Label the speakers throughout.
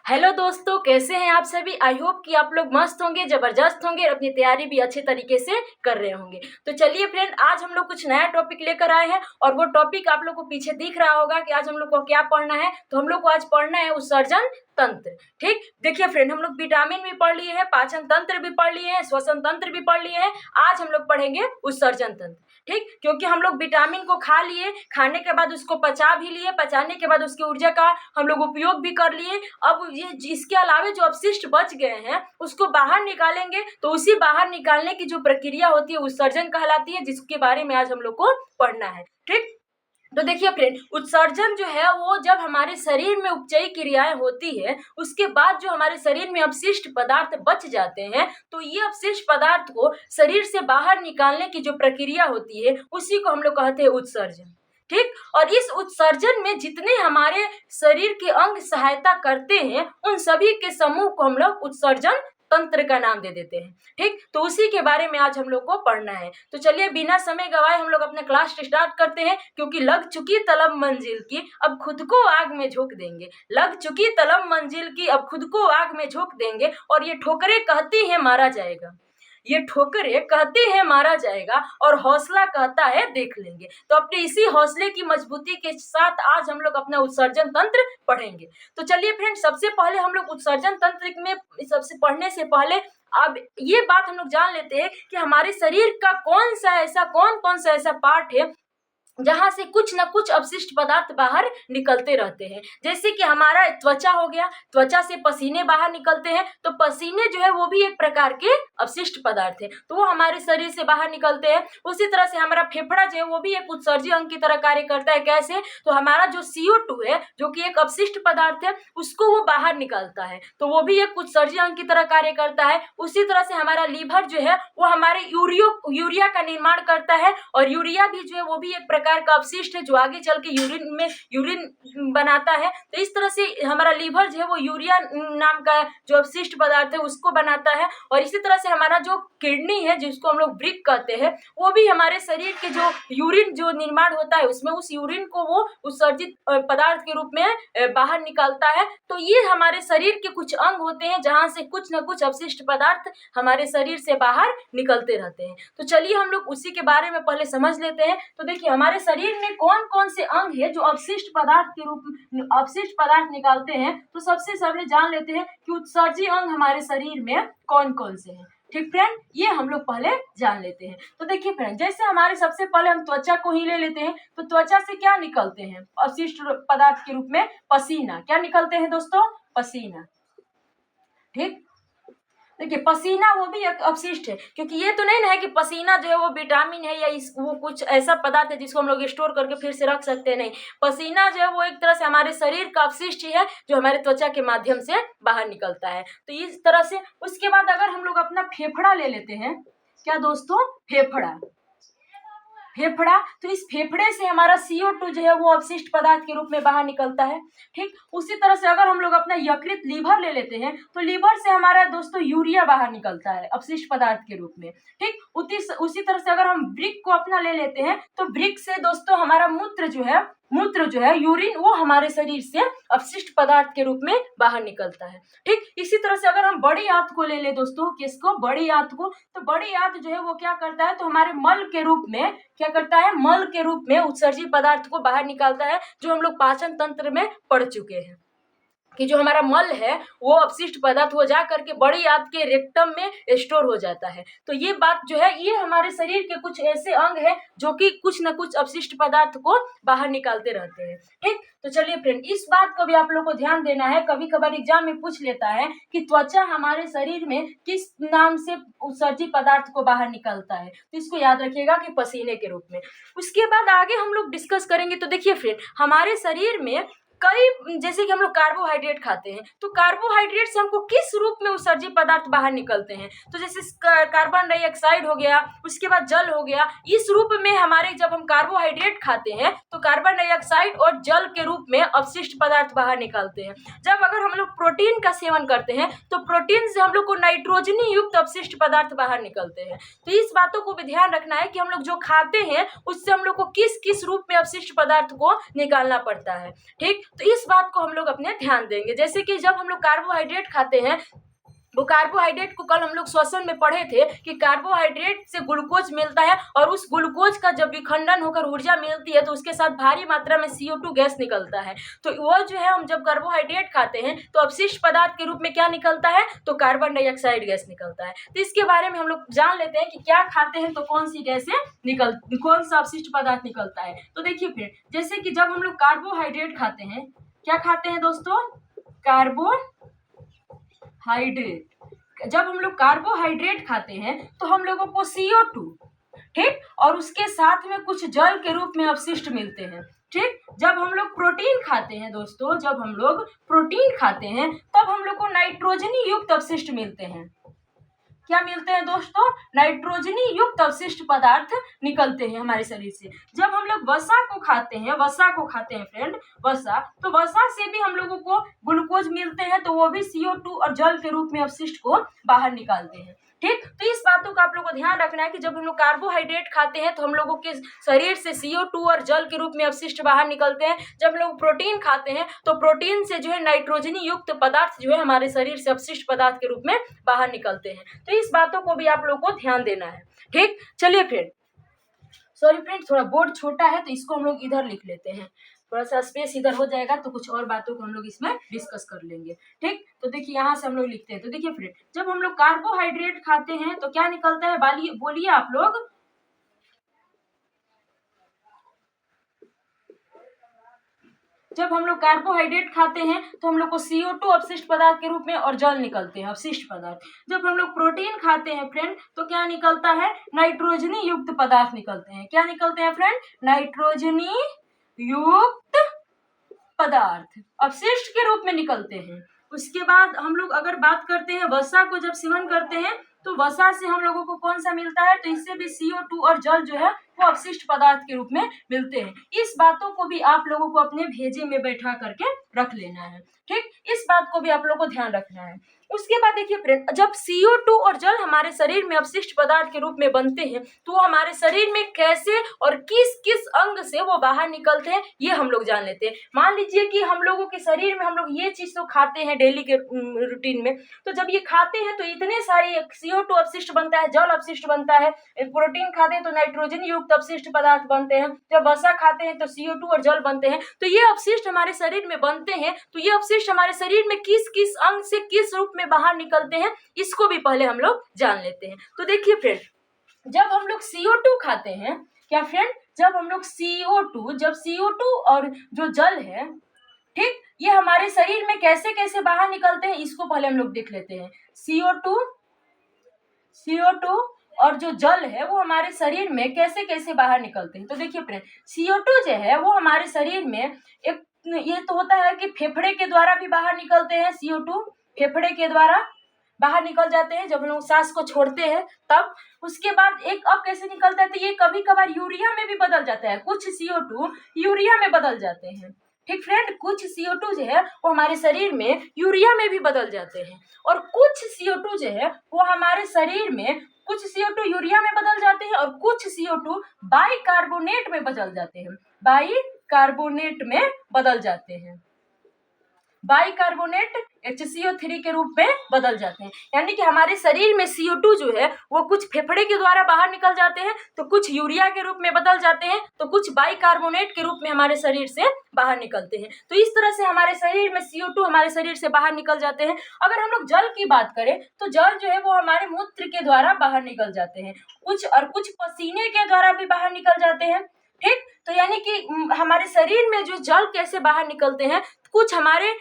Speaker 1: Hello दोस्तों, कैसे हैं आप सभी। आई होप कि आप लोग मस्त होंगे, ज़बरदस्त होंगे और अपनी तैयारी भी अच्छे तरीके से कर रहे होंगे। तो चलिए फ्रेंड, आज हम लोग कुछ नया टॉपिक लेकर आए हैं और वो टॉपिक आप लोग को पीछे दिख रहा होगा कि आज हम लोग को क्या पढ़ना है। तो हम लोग को आज पढ़ना है उत्सर्जन तंत्र। ठीक, देखिए फ्रेंड, हम लोग विटामिन भी पढ़ लिए हैं, पाचन तंत्र भी पढ़ लिए हैं, श्वसन तंत्र भी पढ़ लिए हैं। आज हम लोग पढ़ेंगे उत्सर्जन तंत्र। ठीक, क्योंकि हम लोग विटामिन को खा लिए, खाने के बाद उसको पचा भी लिए, पचाने के बाद उसकी ऊर्जा का हम लोग उपयोग भी कर लिए। अब ये इसके अलावा जो अपशिष्ट बच गए हैं उसको बाहर निकालेंगे, तो उसी बाहर निकालने की जो प्रक्रिया होती है उत्सर्जन कहलाती है, जिसके बारे में आज हम लोग को पढ़ना है। ठीक, तो देखिए फ्रेंड, उत्सर्जन जो है वो जब हमारे शरीर में उपचयी क्रियाएं होती है, उसके बाद जो हमारे शरीर में अपशिष्ट पदार्थ बच जाते हैं, तो ये अपशिष्ट पदार्थ को शरीर से बाहर निकालने की जो प्रक्रिया होती है उसी को हम लोग कहते हैं उत्सर्जन। ठीक, और इस उत्सर्जन में जितने हमारे शरीर के अंग सहायता करते हैं उन सभी के समूह को हम लोग उत्सर्जन तंत्र का नाम दे देते हैं। ठीक, तो उसी के बारे में आज हम लोग को पढ़ना है। तो चलिए बिना समय गवाए हम लोग अपना क्लास स्टार्ट करते हैं, क्योंकि लग चुकी तलब मंजिल की अब खुद को आग में झोंक देंगे। लग चुकी तलब मंजिल की अब खुद को आग में झोंक देंगे, और ये ठोकरें कहती हैं मारा जाएगा। ये ठोकरें कहती हैं मारा जाएगा और हौसला कहता है देख लेंगे। तो अपने इसी हौसले की मजबूती के साथ आज हम लोग अपना उत्सर्जन तंत्र पढ़ेंगे। तो चलिए फ्रेंड, सबसे पहले हम लोग उत्सर्जन तंत्र में सबसे पढ़ने से पहले अब ये बात हम लोग जान लेते हैं कि हमारे शरीर का कौन कौन सा ऐसा पार्ट है जहाँ से कुछ न कुछ अपशिष्ट पदार्थ बाहर निकलते रहते हैं। जैसे कि हमारा त्वचा हो गया, त्वचा से पसीने बाहर निकलते हैं, तो पसीने जो है वो भी एक प्रकार के अपशिष्ट पदार्थ है, तो वो हमारे शरीर से बाहर निकलते हैं। उसी तरह से हमारा फेफड़ा जो है वो भी एक उत्सर्जी अंग की तरह कार्य करता है। कैसे? तो हमारा जो CO2 है, जो कि एक अपशिष्ट पदार्थ है, उसको वो बाहर निकालता है, तो वो भी एक उत्सर्जी अंग की तरह कार्य करता है। उसी तरह से हमारा लीवर जो है वो हमारे यूरिया का निर्माण करता है, और यूरिया भी जो है वो भी एक प्रकार का अपशिष्ट है जो आगे चल के यूरिन बनाता है। तो इस तरह से हमारा लीवर जो है वो यूरिया नाम का जो अपशिष्ट पदार्थ है उसको बनाता है। और इसी तरह से हमारा जो किडनी है, जिसको हम लोग वृक्क कहते हैं, वो भी हमारे शरीर के जो यूरिन जो निर्माण होता है उसमें उस यूरिन को वो उत्सर्जित पदार्थ के रूप में बाहर निकालता है। तो ये हमारे शरीर के कुछ अंग होते हैं जहाँ से कुछ न कुछ अपशिष्ट पदार्थ हमारे शरीर से बाहर निकलते रहते हैं। तो चलिए हम लोग उसी के बारे में पहले समझ लेते हैं। तो देखिए हमारे शरीर में कौन कौन से अंग है जो अपशिष्ट पदार्थ के रूप में अपशिष्ट पदार्थ निकालते हैं। तो सबसे पहले जान लेते हैं कि उत्सर्जी अंग हमारे शरीर में कौन कौन से हैं। ठीक फ्रेंड, ये हम लोग पहले जान लेते हैं। तो देखिए फ्रेंड, जैसे हमारे सबसे पहले हम त्वचा को ही ले लेते हैं, तो त्वचा से क्या निकलते हैं अपशिष्ट पदार्थ के रूप में? पसीना। क्या निकलते हैं दोस्तों? पसीना। ठीक, देखिए पसीना वो भी एक अपशिष्ट है, क्योंकि ये तो नहीं ना है कि पसीना जो है वो विटामिन है या वो कुछ ऐसा पदार्थ है जिसको हम लोग स्टोर करके फिर से रख सकते हैं। नहीं, पसीना जो है वो एक तरह से हमारे शरीर का अपशिष्ट ही है जो हमारे त्वचा के माध्यम से बाहर निकलता है। तो इस तरह से उसके बाद अगर हम लोग अपना फेफड़ा ले लेते हैं, क्या दोस्तों? फेफड़ा। तो इस फेफड़े से हमारा CO2 जो है वो अपशिष्ट पदार्थ के रूप में बाहर निकलता है। ठीक, उसी तरह से अगर हम लोग अपना यकृत लीवर ले लेते हैं, तो लीवर से हमारा दोस्तों यूरिया बाहर निकलता है अपशिष्ट पदार्थ के रूप में। ठीक, उसी तरह से अगर हम वृक्क को अपना ले लेते हैं, तो वृक्क से दोस्तों हमारा मूत्र जो है यूरिन, वो हमारे शरीर से अपशिष्ट पदार्थ के रूप में बाहर निकलता है। ठीक, इसी तरह से अगर हम बड़ी आंत को ले ले दोस्तों, किसको? बड़ी आंत को, तो बड़ी आंत जो है वो क्या करता है? तो हमारे मल के रूप में क्या करता है? मल के रूप में उत्सर्जी पदार्थ को बाहर निकालता है, जो हम लोग पाचन तंत्र में पढ़ चुके हैं कि जो हमारा मल है वो अपशिष्ट पदार्थ वो जा करके बड़ी आंत के रेक्टम में स्टोर हो जाता है। तो ये बात जो है ये हमारे शरीर के कुछ ऐसे अंग हैं जो कि कुछ न कुछ अपशिष्ट पदार्थ को बाहर निकालते रहते हैं। ठीक, तो चलिए फ्रेंड, इस बात को भी आप लोग को ध्यान देना है। कभी कभार एग्जाम में पूछ लेता है कि त्वचा हमारे शरीर में किस नाम से उत्सर्जी पदार्थ को बाहर निकालता है, तो इसको याद रखिएगा कि पसीने के रूप में। उसके बाद आगे हम लोग डिस्कस करेंगे। तो देखिए फ्रेंड, हमारे शरीर में कई, जैसे कि हम लोग कार्बोहाइड्रेट खाते हैं, तो कार्बोहाइड्रेट से हमको किस रूप में उत्सर्जी पदार्थ बाहर निकलते हैं? तो जैसे कार्बन डाइऑक्साइड हो गया, उसके बाद जल हो गया, इस रूप में हमारे जब हम कार्बोहाइड्रेट खाते हैं तो कार्बन डाइऑक्साइड और जल के रूप में अपशिष्ट पदार्थ बाहर निकालते हैं। जब अगर हम लोग प्रोटीन का सेवन करते हैं तो प्रोटीन से हम लोग को नाइट्रोजनी युक्त अपशिष्ट पदार्थ बाहर निकलते हैं। तो इस बातों को भी ध्यान रखना है कि हम लोग जो खाते हैं उससे हम लोग को किस किस रूप में अपशिष्ट पदार्थ को निकालना पड़ता है। ठीक, तो इस बात को हम लोग अपने ध्यान देंगे। जैसे कि जब हम लोग कार्बोहाइड्रेट खाते हैं, वो कार्बोहाइड्रेट को कल हम लोग श्वसन में पढ़े थे कि कार्बोहाइड्रेट से ग्लूकोज मिलता है, और उस ग्लूकोज का जब विखंडन होकर ऊर्जा मिलती है तो उसके साथ भारी मात्रा में CO2 गैस निकलता है। तो वो जो है, हम जब कार्बोहाइड्रेट खाते हैं तो अपशिष्ट पदार्थ के रूप में क्या निकलता है, तो कार्बन डाइऑक्साइड गैस निकलता है। तो इसके बारे में हम लोग जान लेते हैं कि क्या खाते हैं तो कौन सी गैसें कौन सा अपशिष्ट पदार्थ निकलता है। तो देखिए फिर, जैसे कि जब हम लोग कार्बोहाइड्रेट खाते हैं, क्या खाते हैं दोस्तों, कार्बोहाइड्रेट। जब हम लोग कार्बोहाइड्रेट खाते हैं तो हम लोगों को CO2, ठीक, और उसके साथ में कुछ जल के रूप में अपशिष्ट मिलते हैं, ठीक। जब हम लोग प्रोटीन खाते हैं दोस्तों, जब हम लोग प्रोटीन खाते हैं तब हम लोग को नाइट्रोजनी युक्त अपशिष्ट मिलते हैं। क्या मिलते हैं दोस्तों, नाइट्रोजनी युक्त अपशिष्ट पदार्थ निकलते हैं हमारे शरीर से। जब हम लोग वसा को खाते हैं फ्रेंड, वसा, तो वसा से भी हम लोगों को ग्लूकोज मिलते हैं, तो वो भी CO2 और जल के रूप में अपशिष्ट को बाहर निकालते हैं, ठीक। तो इस बातों का आप लोगों को ध्यान रखना है कि जब हम लोग कार्बोहाइड्रेट खाते हैं तो हम लोगों के शरीर से CO2 और जल के रूप में अपशिष्ट बाहर निकलते हैं। जब हम लोग प्रोटीन खाते हैं तो प्रोटीन से जो है नाइट्रोजनी युक्त पदार्थ जो है हमारे शरीर से अपशिष्ट पदार्थ के रूप में बाहर निकलते हैं। तो इस बातों को भी आप लोगों को ध्यान देना है, ठीक। चलिए फिर, सॉरी फ्रेंड, थोड़ा बोर्ड छोटा है तो इसको हम लोग इधर लिख लेते हैं, थोड़ा सा स्पेस इधर हो जाएगा तो कुछ और बातों को हम लोग इसमें डिस्कस कर लेंगे, ठीक। तो देखिए यहाँ से हम लोग लिखते हैं। तो देखिए फ्रेंड, जब हम लोग कार्बोहाइड्रेट खाते हैं तो क्या निकलता है, बोलिए आप लोग। जब हम लोग कार्बोहाइड्रेट खाते हैं तो हम लोग को CO2 अपशिष्ट पदार्थ के रूप में और जल निकलते हैं, अपशिष्ट पदार्थ। जब हम लोग प्रोटीन खाते हैं फ्रेंड तो क्या निकलता है, नाइट्रोजनी युक्त पदार्थ निकलते हैं। क्या निकलते हैं फ्रेंड, नाइट्रोजनी युक्त पदार्थ अपशिष्ट के रूप में निकलते हैं। उसके बाद हम लोग अगर बात करते हैं वसा को, जब सेवन करते हैं तो वसा से हम लोगों को कौन सा मिलता है, तो इससे भी CO2 और जल जो है वो अपशिष्ट पदार्थ के रूप में मिलते हैं। इस बातों को भी आप लोगों को अपने भेजे में बैठा करके रख लेना है, ठीक। इस बात को भी आप लोगों को ध्यान रखना है। उसके बाद देखिए फ्रेंड, जब CO2 और जल हमारे शरीर में अपशिष्ट पदार्थ के रूप में बनते हैं तो वो हमारे शरीर में कैसे और किस किस अंग से वो बाहर निकलते हैं ये हम लोग जान लेते हैं। मान लीजिए कि हम लोगों के शरीर में हम लोग ये चीज तो खाते हैं डेली के रूटीन में, तो जब ये खाते हैं तो इतने सारे CO2 अपशिष्ट बनता है, जल अपशिष्ट बनता है। प्रोटीन खाते हैं तो नाइट्रोजन युक्त अपशिष्ट पदार्थ बनते हैं। जब वसा खाते हैं तो CO2 और जल बनते हैं। तो ये अपशिष्ट हमारे शरीर में बनते हैं, तो ये अपशिष्ट हमारे शरीर में किस किस अंग से किस रूप में बाहर निकलते हैं इसको भी पहले हम लोग जान लेते हैं। तो देखिए फ्रेंड, जब हम लोग CO2 खाते हैं, क्या फ्रेंड, जब हम लोग CO2 और जो जल है, ठीक, ये हमारे शरीर में कैसे कैसे बाहर निकलते हैं इसको पहले हम लोग देख लेते हैं। CO2 और जो जल है वो हमारे शरीर में कैसे कैसे बाहर निकलते हैं। तो देखिए फ्रेंड, CO2 जो है वो हमारे शरीर में एक, ये तो होता है कि फेफड़े के द्वारा भी बाहर निकलते हैं। CO2 फेफड़े के द्वारा बाहर निकल जाते हैं जब हम लोग सांस को छोड़ते हैं तब। उसके बाद एक अब कैसे निकलता है, तो ये कभी कभार यूरिया में भी बदल जाता है, कुछ CO2 यूरिया में बदल जाते हैं, ठीक फ्रेंड। कुछ CO2 जो है वो हमारे शरीर में यूरिया में भी बदल जाते हैं, और कुछ CO2 जो है वो हमारे शरीर में, कुछ CO2 यूरिया में बदल जाते हैं और कुछ CO2 बाइकार्बोनेट में बदल जाते हैं, बाइकार्बोनेट में बदल जाते हैं, बाइकार्बोनेट HCO3 के रूप में बदल जाते हैं। यानी कि हमारे शरीर में CO2 जो है वो कुछ फेफड़े के द्वारा बाहर निकल जाते हैं, तो कुछ यूरिया के रूप में बदल जाते हैं, तो कुछ बाइकार्बोनेट के रूप में हमारे शरीर से बाहर निकलते हैं। तो इस तरह से हमारे शरीर में CO2 हमारे शरीर से बाहर निकल जाते हैं। अगर हम लोग जल की बात करें तो जल जो है वो हमारे मूत्र के द्वारा बाहर निकल जाते हैं, कुछ पसीने के द्वारा भी बाहर निकल जाते हैं, ठीक। तो यानी कि हमारे शरीर में जो जल कैसे बाहर निकलते हैं, कुछ हमारे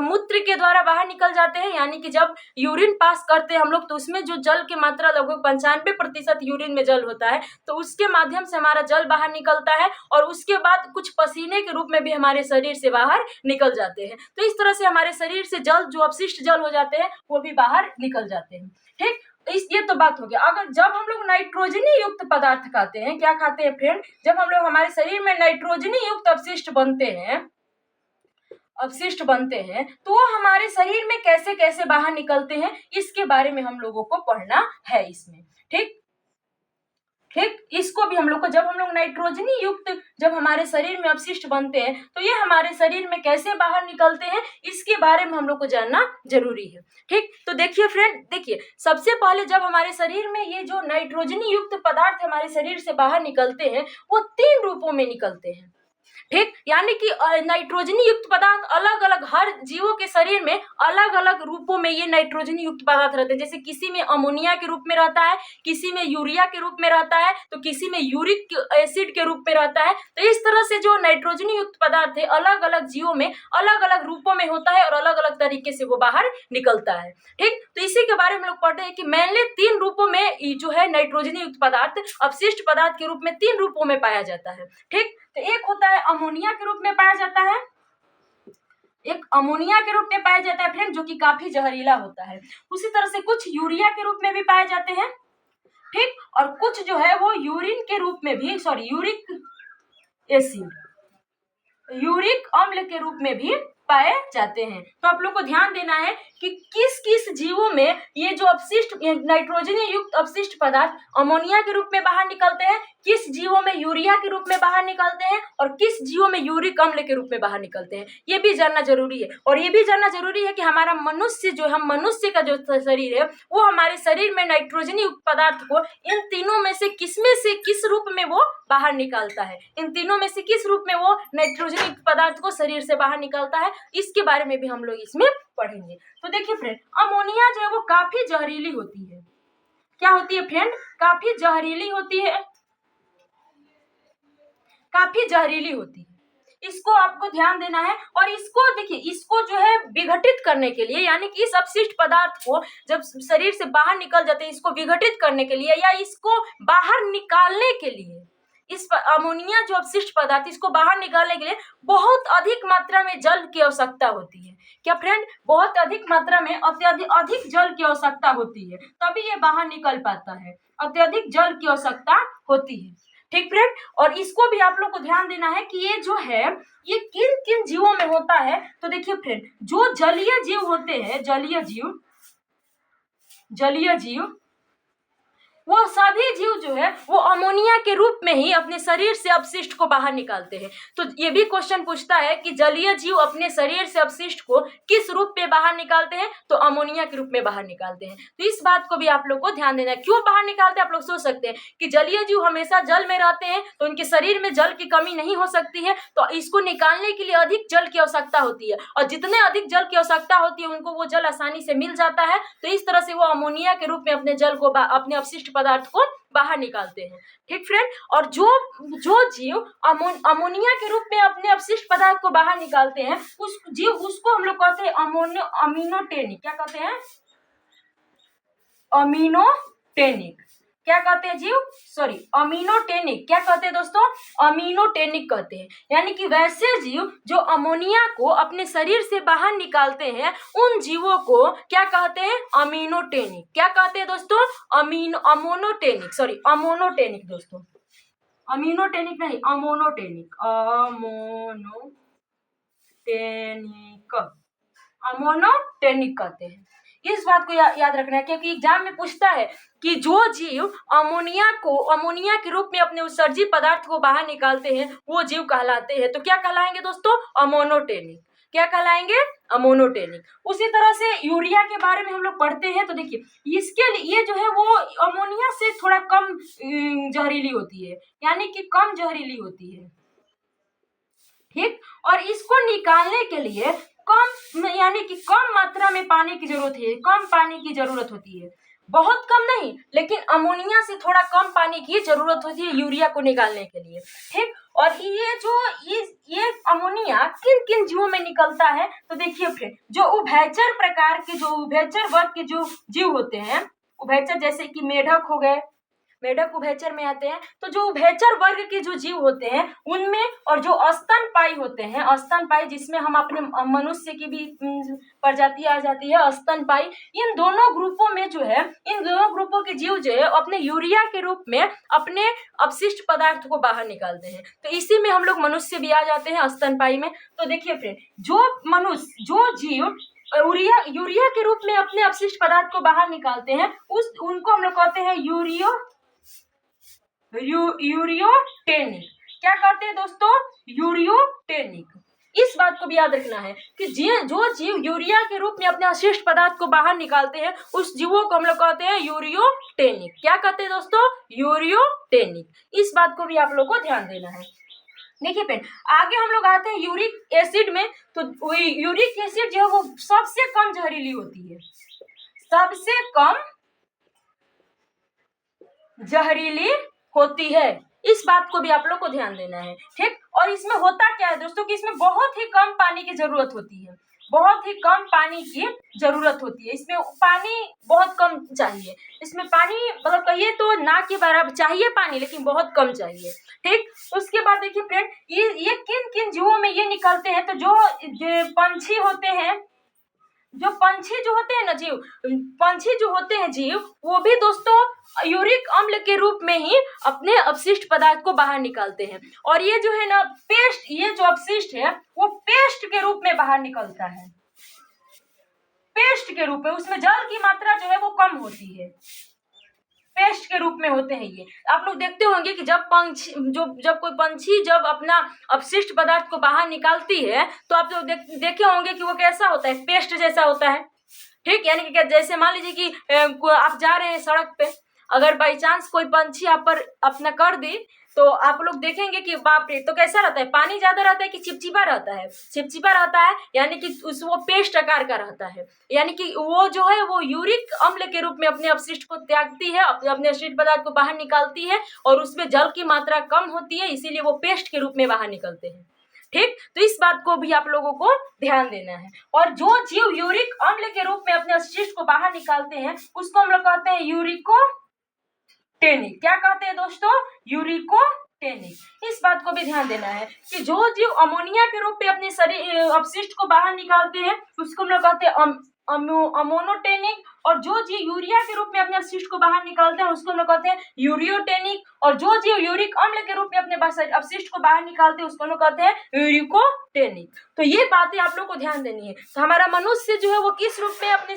Speaker 1: मूत्र के द्वारा बाहर निकल जाते हैं, यानी कि जब यूरिन पास करते हैं हम लोग तो उसमें जो जल की मात्रा लगभग 95% यूरिन में जल होता है, तो उसके माध्यम से हमारा जल बाहर निकलता है, और उसके बाद कुछ पसीने के रूप में भी हमारे शरीर से बाहर निकल जाते हैं। तो इस तरह से हमारे शरीर से जल, जो अपशिष्ट जल हो जाते हैं वो भी बाहर निकल जाते हैं, ठीक। ये तो बात हो गया। अगर जब हम लोग नाइट्रोजनी युक्त पदार्थ खाते हैं, क्या खाते हैं फ्रेंड, जब हम लोग हमारे शरीर में नाइट्रोजनी युक्त अपशिष्ट बनते हैं तो वो हमारे शरीर में कैसे कैसे बाहर निकलते हैं इसके बारे में हम लोगों को पढ़ना है इसमें, ठीक। ठीक, इसको भी हम लोग को जब हम लोग नाइट्रोजनी युक्त जब हमारे शरीर में अपशिष्ट बनते हैं तो ये हमारे शरीर में कैसे बाहर निकलते हैं इसके बारे में हम लोग को जानना जरूरी है। ठीक, तो देखिए फ्रेंड, देखिए सबसे पहले जब हमारे शरीर में ये जो नाइट्रोजनी युक्त पदार्थ हमारे शरीर से बाहर निकलते हैं वो 3 रूपों में निकलते हैं। ठीक, यानी कि नाइट्रोजनी युक्त पदार्थ अलग अलग हर जीवों के शरीर में अलग अलग रूपों में ये नाइट्रोजनी युक्त पदार्थ रहते हैं। जैसे किसी में अमोनिया के रूप में रहता है, किसी में यूरिया के रूप में रहता है, तो किसी में यूरिक एसिड के रूप में रहता है। तो इस तरह से जो नाइट्रोजनी युक्त पदार्थ है अलग अलग जीवों में अलग अलग रूपों में होता है और अलग अलग तरीके से वो बाहर निकलता है। ठीक, तो इसी के बारे में लोग पढ़ते हैं कि मेनली 3 रूपों में जो है नाइट्रोजनी युक्त पदार्थ अपशिष्ट पदार्थ के रूप में 3 रूपों में पाया जाता है। ठीक, तो एक होता है अमोनिया के रूप में पाया जाता है, एक अमोनिया के रूप में पाया जाता है फ्रेंड, जो कि काफी जहरीला होता है। उसी तरह से कुछ यूरिया के रूप में भी पाए जाते हैं। ठीक, और कुछ जो है वो यूरिन के रूप में भी, सॉरी यूरिक एसिड, यूरिक अम्ल के रूप में भी पाए जाते हैं। तो आप लोग को ध्यान देना है कि किस किस जीवों में ये जो अपशिष्ट नाइट्रोजनी युक्त अपशिष्ट पदार्थ अमोनिया के रूप में बाहर निकलते हैं, किस जीवों में यूरिया के रूप में बाहर निकलते हैं और किस जीवों में यूरिक अम्ल के रूप में बाहर निकलते हैं, ये भी जानना जरूरी है। और ये भी जानना जरूरी है कि हमारा मनुष्य जो हम मनुष्य का जो शरीर है वो हमारे शरीर में नाइट्रोजनी युक्त पदार्थ को इन तीनों में से किस रूप में वो बाहर निकालता है, इन तीनों में से किस रूप में वो नाइट्रोजनी युक्त पदार्थ को शरीर से बाहर निकालता है, इसके बारे में भी हम लोग इसमें पढ़ेंगे। तो देखिए फ्रेंड, अमोनिया जो है वो काफी जहरीली होती है। क्या होती है फ्रेंड? काफी जहरीली होती है, काफी जहरीली होती है। इसको आपको ध्यान देना है। और इसको देखिए, इसको जो है विघटित करने के लिए, यानी कि इस अपशिष्ट पदार्थ को जब शरीर से बाहर निकल जाते हैं, इसको विघटित करने के लिए या इसको बाहर निकालने के लिए, इस अमोनिया जो अपशिष्ट पदार्थ इसको बाहर निकालने के लिए बहुत अधिक मात्रा में जल की आवश्यकता होती है। क्या फ्रेंड? बहुत अधिक मात्रा में अधिक जल की आवश्यकता होती है, तभी ये बाहर निकल पाता है। अत्यधिक जल की आवश्यकता होती है। ठीक फ्रेंड, और इसको भी आप लोग को ध्यान देना है कि ये जो है ये किन किन जीवों में होता है। तो देखिए फ्रेंड, जो जलीय जीव होते हैं, जलीय जीव वो सभी जीव जो है वो अमोनिया के रूप में ही अपने शरीर से अपशिष्ट को बाहर निकालते हैं। तो ये भी क्वेश्चन पूछता है कि जलीय जीव अपने शरीर से अपशिष्ट को किस रूप में बाहर निकालते हैं? तो अमोनिया के रूप में बाहर निकालते हैं। तो इस बात को भी आप लोग को ध्यान देना है। क्यों बाहर निकालते हैं? आप लोग सोच सकते हैं कि जलीय जीव हमेशा जल में रहते हैं तो उनके शरीर में जल की कमी नहीं हो सकती है, तो इसको निकालने के लिए अधिक जल की आवश्यकता होती है, और जितने अधिक जल की आवश्यकता होती है उनको वो जल आसानी से मिल जाता है। तो इस तरह से वो अमोनिया के रूप में अपने जल को अपने अपशिष्ट पदार्थ को बाहर निकालते हैं। ठीक फ्रेंड, और जो जीव अमोनिया के रूप में अपने अपशिष्ट पदार्थ को बाहर निकालते हैं उसको हम लोग कहते हैं अमीनोटेनिक। क्या कहते हैं? अमीनोटेनिक। क्या कहते हैं जीव? सॉरी, अमीनोटेनिक। क्या कहते हैं दोस्तों? अमीनोटेनिक कहते हैं। यानी कि वैसे जीव जो अमोनिया को अपने शरीर से बाहर निकालते हैं उन जीवों को क्या कहते हैं? अमीनोटेनिक। क्या कहते हैं दोस्तों? अमोनोटेनिक, सॉरी अमोनोटेनिक दोस्तों, अमीनोटेनिक नहीं, अमोनोटेनिक, अमोनोटेनिक कहते हैं। इस बात को याद रखना है, क्योंकि एग्जाम में पूछता है कि जो जीव अमोनिया के रूप में अपने उत्सर्जित पदार्थ को बाहर निकालते हैं वो जीव कहलाते हैं। तो क्या कहलाएंगे दोस्तों? अमोनोटेनिक। क्या कहलाएंगे? अमोनोटेनिक। उसी तरह से यूरिया के बारे में हम लोग पढ़ते हैं। तो देखिए, इसके लिए ये जो है वो अमोनिया से थोड़ा कम जहरीली होती है, यानी कि कम जहरीली होती है। ठीक, और इसको निकालने के लिए यानी कि कम मात्रा में पानी की जरूरत है, कम पानी की जरूरत होती है। बहुत कम नहीं, लेकिन अमोनिया से थोड़ा कम पानी की जरूरत होती है यूरिया को निकालने के लिए। ठीक, और ये अमोनिया किन किन जीवों में निकलता है? तो देखिए फ्रेंड, जो उभयचर प्रकार के, जो उभयचर वर्ग के जो जीव होते हैं, उभयचर जैसे कि मेढक हो गए, मेढक उभयचर में आते हैं। तो जो उभयचर वर्ग के जो जीव होते हैं उनमें, और जो स्तनपायी होते हैं, स्तनपायी जिसमें हम अपने मनुष्य की भी प्रजाति आ जाती है स्तनपायी, इन दोनों ग्रुपों में जो है, इन दोनों ग्रुपों के जीव जो है अपने यूरिया के रूप में अपने अपशिष्ट पदार्थ को बाहर निकालते हैं। तो इसी में हम लोग मनुष्य भी आ जाते हैं, स्तनपायी में। तो देखिए फ्रेंड, जो जीव यूरिया के रूप में अपने अपशिष्ट पदार्थ को बाहर निकालते हैं उनको हम लोग कहते हैं यूरियोटेनिक। क्या कहते हैं दोस्तों? यूरियोटेनिक। इस बात को भी याद रखना है कि जो जीव यूरिया के रूप में अपने अवशिष्ट पदार्थ को बाहर निकालते हैं उस जीवों को हम लोग कहते हैं यूरियोटेनिक। क्या कहते हैं दोस्तों? यूरियोटेनिक। इस बात को भी आप लोग को ध्यान देना है। देखिए फ्रेंड, आगे हम लोग आते हैं यूरिक एसिड में। तो यूरिक एसिड जो है वो सबसे कम जहरीली होती है, सबसे कम जहरीली होती है। इस बात को भी आप लोग को ध्यान देना है, ठीक। और इसमें होता क्या है दोस्तों कि इसमें बहुत ही कम पानी की जरूरत होती है, बहुत ही कम पानी की जरूरत होती है। इसमें पानी बहुत कम चाहिए, इसमें पानी मतलब कहिए तो ना के बराबर चाहिए पानी, लेकिन बहुत कम चाहिए, ठीक। उसके बाद देखिए फ्रेंड, ये किन किन जीवों में ये निकलते हैं? तो जो पंछी होते हैं, जो पंछी जो होते हैं ना जीव, पंछी जो होते हैं जीव, वो भी दोस्तों यूरिक अम्ल के रूप में ही अपने अपशिष्ट पदार्थ को बाहर निकालते हैं। और ये जो है ना पेस्ट, ये जो अपशिष्ट है वो पेस्ट के रूप में बाहर निकलता है, पेस्ट के रूप में। उसमें जल की मात्रा जो है वो कम होती है, पेस्ट के रूप में होते हैं ये। आप लोग देखते होंगे कि जब कोई पंछी जब अपना अपशिष्ट पदार्थ को बाहर निकालती है तो आप लोग देखे होंगे कि वो कैसा होता है, पेस्ट जैसा होता है, ठीक। यानी कि जैसे मान लीजिए कि आप जा रहे हैं सड़क पे, अगर बाई चांस कोई पंछी आप पर अपना कर दी तो आप लोग देखेंगे कि बाप रे, तो कैसा रहता है? पानी ज्यादा रहता है कि चिपचिपा रहता है? चिपचिपा रहता है, यानी कि वो पेस्ट आकार का रहता है। यानी कि वो जो है वो यूरिक अम्ल के रूप में अपने अपशिष्ट को त्यागती है, अपने अपशिष्ट पदार्थ को बाहर निकालती है, और उसमें जल की मात्रा कम होती है, इसीलिए वो पेस्ट के रूप में बाहर निकलते हैं, ठीक। तो इस बात को भी आप लोगों को ध्यान देना है। और जो जीव यूरिक अम्ल के रूप में अपने अपशिष्ट को बाहर निकालते हैं उसको हम लोग कहते हैं यूरिकोटेनिक। क्या कहते हैं दोस्तों? यूरिकोटेनिक। इस बात को भी ध्यान देना है कि जो जीव अमोनिया के रूप में अपने शरीर अपशिष्ट को बाहर निकालते हैं उसको हम लोग कहते हैं अमोनोटेनिक। और जो जीव यूरिया के रूप में अपने अपशिष्ट को बाहर निकालते हैं उसको हम लोग कहते हैं यूरियोटेनिक। और जो जीव यूरिक अम्ल के रूप में अपने अपशिष्ट को बाहर निकालते हैं उसको हम लोग कहते हैं यूरिकोटेनिक। तो ये बातें आप लोग को ध्यान देनी है। तो हमारा मनुष्य जो है वो किस रूप में अपने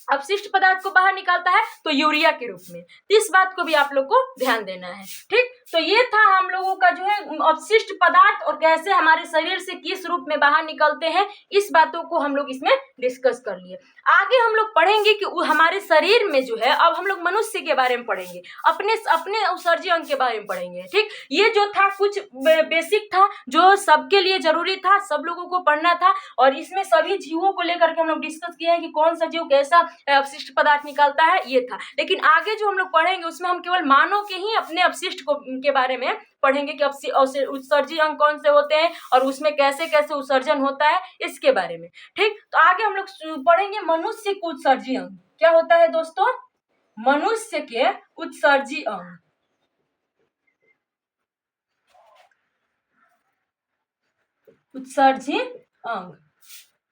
Speaker 1: अपशिष्ट पदार्थ को बाहर निकालता है? तो यूरिया के रूप में। तो इस बात को भी आप लोग को ध्यान देना है, ठीक। तो ये था हम लोगों का जो है अपशिष्ट पदार्थ और कैसे हमारे शरीर से किस रूप में बाहर निकलते हैं, इस बातों को हम लोग इसमें डिस्कस कर लिए। आगे हम लोग पढ़ेंगे कि हमारे शरीर में जो है, अब हम लोग मनुष्य के बारे में पढ़ेंगे, अपने उत्सर्जी अंग के बारे में पढ़ेंगे, ठीक। ये जो था कुछ बेसिक था जो सबके लिए जरूरी था, सब लोगों को पढ़ना था। और इसमें सभी जीवों को लेकर के हम लोग डिस्कस किए हैं कि कौन सा जीव कैसा अपशिष्ट पदार्थ निकालता है, ये था। लेकिन आगे जो हम लोग पढ़ेंगे उसमें हम केवल मानव के ही अपने अपशिष्ट के बारे में पढ़ेंगे कि उत्सर्जी अंग कौन से होते हैं और उसमें कैसे कैसे उत्सर्जन होता है, इसके बारे में, ठीक। तो आगे हम लोग पढ़ेंगे मनुष्य के उत्सर्जी अंग क्या होता है दोस्तों? मनुष्य के उत्सर्जी अंग। उत्सर्जी अंग,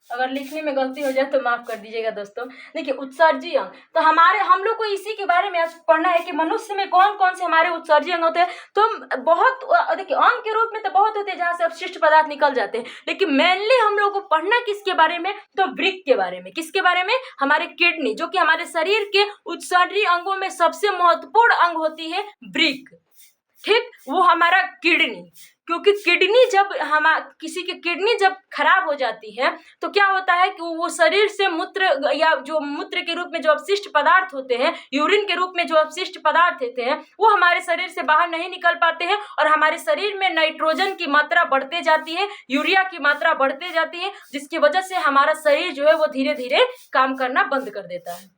Speaker 1: अगर लिखने में गलती हो जाए तो माफ कर दीजिएगा दोस्तों। देखिए उत्सर्जी अंग, तो हम लोग को इसी के बारे में आज पढ़ना है कि मनुष्य में कौन कौन से हमारे उत्सर्जी अंग होते हैं। तो बहुत देखिए अंग के रूप में तो बहुत होते हैं जहाँ से अपशिष्ट पदार्थ निकल जाते हैं, लेकिन मेनली हम लोग को पढ़ना किसके बारे में? तो वृक्क के बारे में। किसके बारे में? हमारे किडनी, जो कि हमारे शरीर के उत्सर्जी अंगों में सबसे महत्वपूर्ण अंग होती है वृक्क, ठीक। वो हमारा किडनी, क्योंकि किडनी जब किसी की किडनी जब खराब हो जाती है तो क्या होता है कि वो शरीर से मूत्र या जो मूत्र के रूप में जो अपशिष्ट पदार्थ होते हैं, यूरिन के रूप में जो अपशिष्ट पदार्थ होते हैं, वो हमारे शरीर से बाहर नहीं निकल पाते हैं और हमारे शरीर में नाइट्रोजन की मात्रा बढ़ते जाती है, यूरिया की मात्रा बढ़ते जाती है, जिसकी वजह से हमारा शरीर जो है वो धीरे धीरे काम करना बंद कर देता है,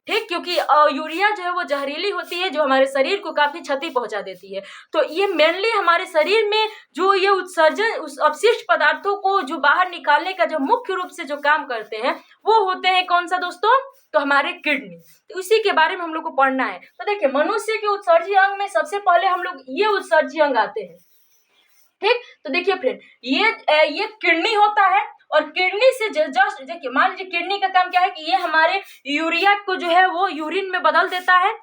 Speaker 1: ठीक। क्योंकि यूरिया जो है वो जहरीली होती है जो हमारे शरीर को काफी क्षति पहुंचा देती है। तो ये मेनली हमारे शरीर में जो ये उत्सर्जन उस अपशिष्ट पदार्थों को जो बाहर निकालने का जो मुख्य रूप से जो काम करते हैं वो होते हैं कौन सा दोस्तों? तो हमारे किडनी। तो इसी के बारे में हम लोग को पढ़ना है। तो देखिए मनुष्य के उत्सर्जी अंग में सबसे पहले हम लोग ये उत्सर्जी अंग आते हैं, ठीक। तो देखिए फ्रेंड, ये किडनी होता है और किडनी से जस्ट देखिए, मान लीजिए किडनी का काम क्या है कि ये हमारे यूरिया को जो है वो यूरिन में बदल देता है,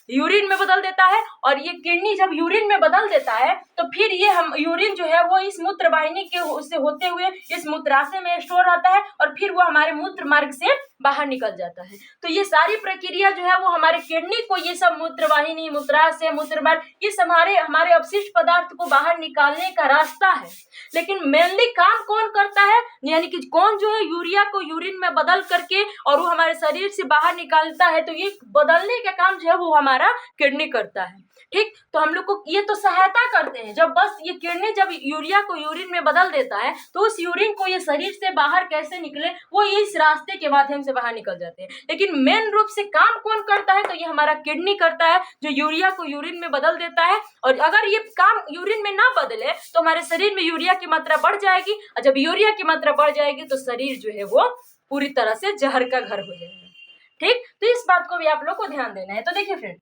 Speaker 1: यूरिन में बदल देता है, और ये किडनी जब यूरिन में बदल देता है तो फिर ये हम यूरिन जो है वो इस मूत्र वाहिनी के उससे होते हुए इस मूत्राशय में स्टोर रहता है, और फिर वो हमारे मूत्र मार्ग से बाहर निकल जाता है। तो ये सारी प्रक्रिया जो है वो हमारे किडनी को, ये सब मूत्र वाहिनी, मूत्राशय, मूत्र मार्ग, ये सब हमारे अपशिष्ट पदार्थ को बाहर निकालने का रास्ता है। लेकिन मेनली काम कौन करता है, यानी कि कौन जो है यूरिया को यूरिन में बदल करके और वो हमारे शरीर से बाहर निकालता है, तो ये बदलने का काम जो है वो हमारा किडनी करता है। ठीक, तो हम लोग को ये तो सहायता करते हैं। जब बस ये किडनी जब यूरिया को यूरिन में बदल देता है तो उस यूरिन को ये शरीर से बाहर कैसे निकले, वो इस रास्ते के माध्यम से बाहर निकल जाते हैं। लेकिन मेन रूप से काम कौन करता है, तो ये हमारा किडनी करता है, जो यूरिया को यूरिन में बदल देता है। और अगर ये काम यूरिन में ना बदले तो हमारे शरीर में यूरिया की मात्रा बढ़ जाएगी, और जब यूरिया की मात्रा बढ़ जाएगी तो शरीर जो है वो पूरी तरह से जहर का घर हो जाएगा। ठीक, तो इस बात को भी आप लोग को ध्यान देना है। तो देखिए फ्रेंड,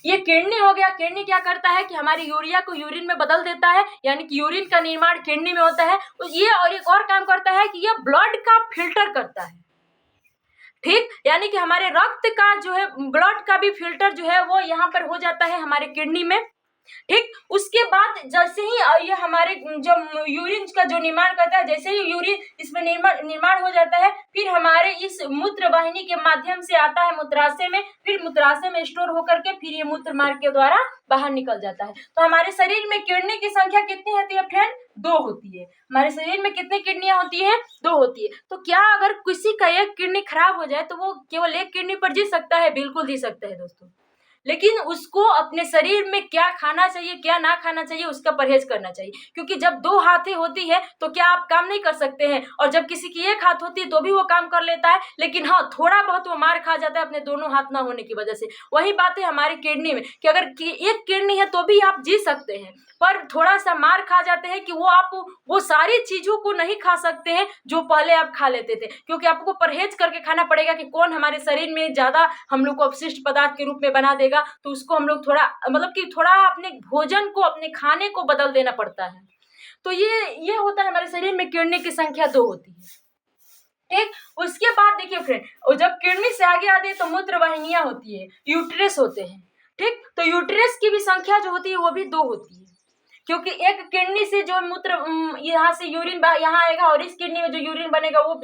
Speaker 1: ये किडनी हो गया। किडनी क्या करता है कि हमारी यूरिया को यूरिन में बदल देता है, यानी कि यूरिन का निर्माण किडनी में होता है। तो ये और एक और काम करता है कि ये ब्लड का फिल्टर करता है। ठीक, यानी कि हमारे रक्त का जो है, ब्लड का भी फिल्टर जो है वो यहाँ पर हो जाता है हमारे किडनी में। ठीक, उसके बाद जैसे ही ये हमारे जो यूरिन का जो निर्माण करता है, जैसे ही यूरिन इसमें निर्माण हो जाता है, फिर हमारे इस मूत्र वाहिनी के माध्यम से आता है मूत्राशय में, फिर मूत्राशय में स्टोर होकर के फिर ये मूत्र मार्ग के द्वारा बाहर निकल जाता है। तो हमारे शरीर में किडनी की संख्या कितनी होती है फ्रेंड? 2 होती है। हमारे शरीर में कितनी किडनियां होती है? 2 होती है। तो क्या अगर किसी का एक किडनी खराब हो जाए तो वो केवल एक किडनी पर जी सकता है? बिल्कुल जी सकता है दोस्तों। लेकिन उसको अपने शरीर में क्या खाना चाहिए, क्या ना खाना चाहिए, उसका परहेज करना चाहिए। क्योंकि जब 2 हाथें होती है तो क्या आप काम नहीं कर सकते हैं, और जब किसी की एक हाथ होती है तो भी वो काम कर लेता है। लेकिन हाँ, थोड़ा बहुत वो मार खा जाता है अपने दोनों हाथ ना होने की वजह से। वही बात है हमारी किडनी में कि अगर एक किडनी है तो भी आप जी सकते हैं, पर थोड़ा सा मार खा जाते हैं कि आप वो सारी चीजों को नहीं खा सकते हैं जो पहले आप खा लेते थे। क्योंकि आपको परहेज करके खाना पड़ेगा कि कौन हमारे शरीर में ज्यादा हम लोग को अपशिष्ट पदार्थ के रूप में बना देगा, तो उसको हम लोग थोड़ा मतलब कि थोड़ा अपने भोजन को, अपने खाने को बदल देना पड़ता है। तो ये होता है हमारे शरीर में किडनी की संख्या 2 होती है। ठीक, उसके बाद देखिए फ्रेंड, और जब किडनी से आगे आते हैं तो मूत्र वाहिनियां होती है, यूट्रस होते हैं। ठीक, तो यूट्रस की भी संख्या जो होती है वो भी 2 होती है। क्योंकि एक किडनी से जो मूत्र यहाँ से यूरिन यहाँ आएगा, और इस किडनी में जो यूरिन बनेगा वो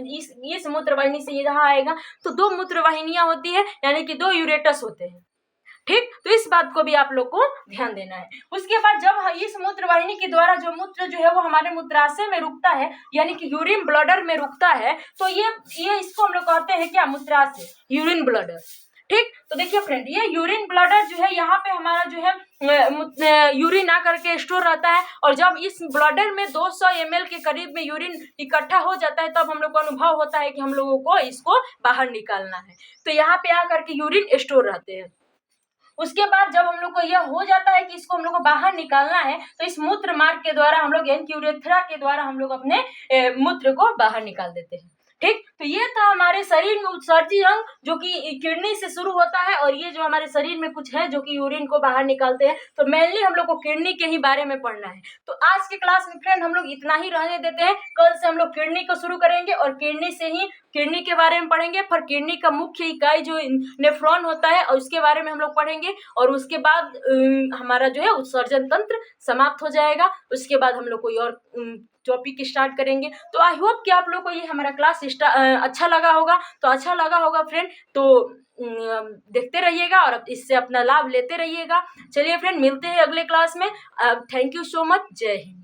Speaker 1: इस मूत्र वाहिनी से यहाँ आएगा। तो 2 मूत्र वाहिनियां होती है, यानी कि 2 यूरेटस होते हैं। ठीक, तो इस बात को भी आप लोग को ध्यान देना है। उसके बाद जब इस मूत्र वाहिनी के द्वारा जो मूत्र जो है वो हमारे मूत्राशय में रुकता है, यानी कि यूरिन ब्लडर में रुकता है, तो ये इसको हम लोग कहते हैं क्या? मूत्राशय, यूरिन ब्लडर। ठीक, तो देखिए फ्रेंड, ये यूरिन ब्लडर जो है यहाँ पे हमारा जो है यूरिन आकर के स्टोर रहता है, और जब इस ब्लडर में 200 ml के करीब में यूरिन इकट्ठा हो जाता है तब हम लोग को अनुभव होता है कि हम लोगों को इसको बाहर निकालना है। तो यहाँ पे आकर के यूरिन स्टोर रहते हैं। उसके बाद जब हम लोग को यह हो जाता है कि इसको हम लोग को बाहर निकालना है, तो इस मूत्र मार्ग के द्वारा हम लोग यूरेथ्रा के द्वारा हम लोग अपने मूत्र को बाहर निकाल देते हैं। ठीक, तो ये था हमारे शरीर में उत्सर्जी अंग जो कि किडनी से शुरू होता है, और ये जो हमारे शरीर में कुछ है जो कि यूरिन को बाहर निकालते हैं। तो मेनली हम लोग को किडनी के ही बारे में पढ़ना है। तो आज के क्लास में फ्रेंड हम लोग इतना ही रहने देते हैं। कल से हम लोग किडनी को शुरू करेंगे, और किडनी से ही किडनी के बारे में पढ़ेंगे। फिर किडनी का मुख्य इकाई जो नेफ्रॉन होता है, और उसके बारे में हम लोग पढ़ेंगे। और उसके बाद हमारा जो है उत्सर्जन तंत्र समाप्त हो जाएगा। उसके बाद हम लोग कोई और टॉपिक स्टार्ट करेंगे। तो आई होप कि आप लोग को ये हमारा क्लास अच्छा लगा होगा। तो अच्छा लगा होगा फ्रेंड, तो देखते रहिएगा और इससे अपना लाभ लेते रहिएगा। चलिए फ्रेंड, मिलते हैं अगले क्लास में। Thank you so much. जय हिंद।